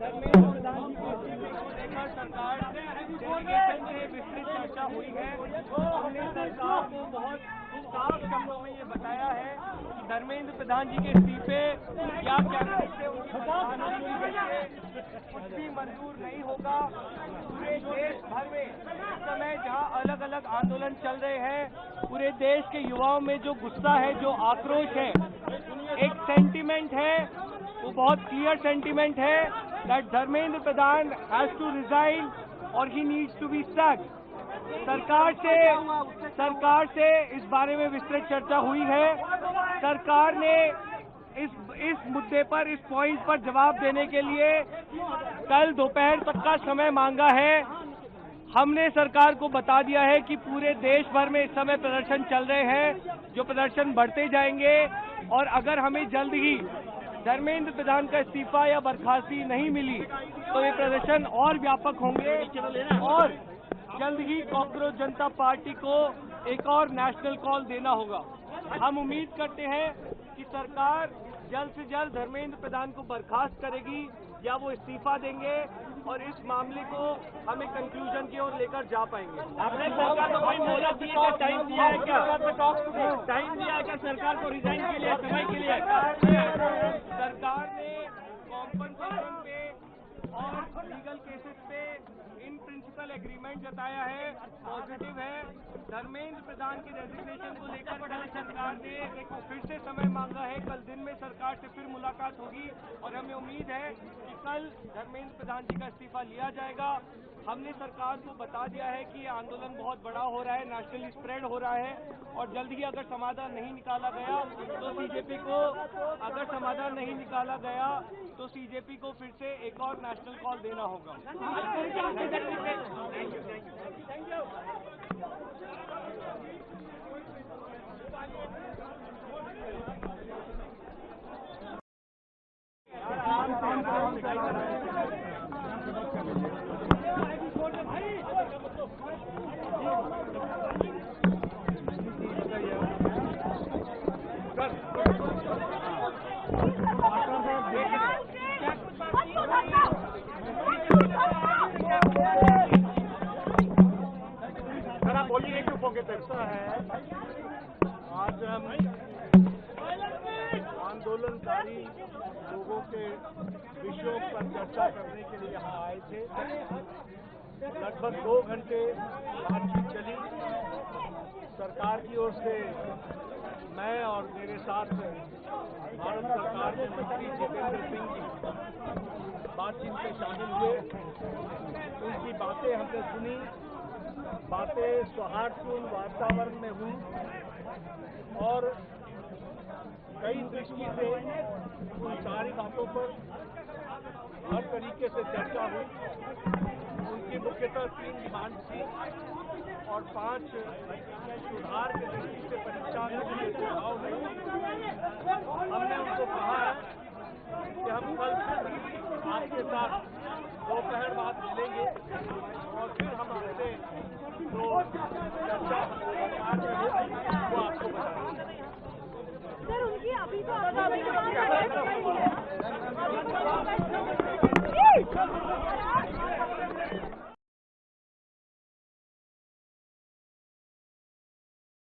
धर्मेंद्र प्रधान जी को लेकर सरकार डेलीगेशन से विस्तृत चर्चा हुई है। हमने सरकार को बहुत साफ शब्दों में ये बताया है कि धर्मेंद्र प्रधान जी के इस्तीफे या कैबिनेट से उनकी बर्खास्तगी के कुछ भी मंजूर नहीं होगा। पूरे देश भर में इस समय जहां अलग अलग आंदोलन चल रहे हैं, पूरे देश के युवाओं में जो गुस्सा है, जो आक्रोश है, एक सेंटीमेंट है, वो बहुत क्लियर सेंटीमेंट है that Dharmendra Pradhan has to resign और he needs to be sacked. सरकार से इस बारे में विस्तृत चर्चा हुई है। सरकार ने इस मुद्दे पर, इस पॉइंट पर जवाब देने के लिए कल दोपहर तक का समय मांगा है। हमने सरकार को बता दिया है कि पूरे देश भर में इस समय प्रदर्शन चल रहे हैं, जो प्रदर्शन बढ़ते जाएंगे और अगर हमें जल्द ही धर्मेंद्र प्रधान का इस्तीफा या बर्खास्ती नहीं मिली तो ये प्रदर्शन और व्यापक होंगे और जल्द ही कॉकरोच जनता पार्टी को एक और नेशनल कॉल देना होगा। हम उम्मीद करते हैं कि सरकार जल्द से जल्द धर्मेंद्र प्रधान को बर्खास्त करेगी या वो इस्तीफा देंगे और इस मामले को हमें कंक्लूजन की ओर लेकर जा पाएंगे। आपने सरकार को कोई मोहलत दिया क्या, टाइम दिया है क्या? टाइम दिया है क्या सरकार को रिजाइन के लिए, समय के लिए? सरकार ने कॉम्पनसेशन पे और लीगल केसेस पे इन प्रिंसिपल एग्रीमेंट जताया है, पॉजिटिव है। धर्मेंद्र प्रधान की रेजिग्नेशन को लेकर कल सरकार ने फिर से समय मांगा है। कल दिन में सरकार से फिर मुलाकात होगी और हमें उम्मीद है कि कल धर्मेंद्र प्रधान जी का इस्तीफा लिया जाएगा। हमने सरकार को बता दिया है कि ये आंदोलन बहुत बड़ा हो रहा है, नेशनली स्प्रेड हो रहा है और जल्द ही अगर समाधान नहीं निकाला गया तो सीजेपी को फिर से एक और नेशनल कॉल देना होगा। ऐसा है, आज हम आंदोलनकारी लोगों के विषयों पर चर्चा करने के लिए यहाँ आए थे। लगभग 2 घंटे बातचीत चली। सरकार की ओर से मैं और मेरे साथ भारत सरकार के मंत्री जितेंद्र सिंह जी बातचीत में शामिल हुए। उनकी बातें हमने सुनी, बातें सौहार्दपूर्ण वातावरण में हुई और कई दृष्टि से उन सारी बातों पर हर तरीके से चर्चा हुई। उनकी मुख्यतः 3 डिमांड थी और 5 सुधार की दृष्टि से परीक्षा के लिए सुझाव हुए। हमने उनको कहा है कि हम कल आपके साथ दोपहर बाद मिलेंगे और फिर हम आपसे जो चर्चा वो आपको बताएंगे। सर, उनकी अभी तो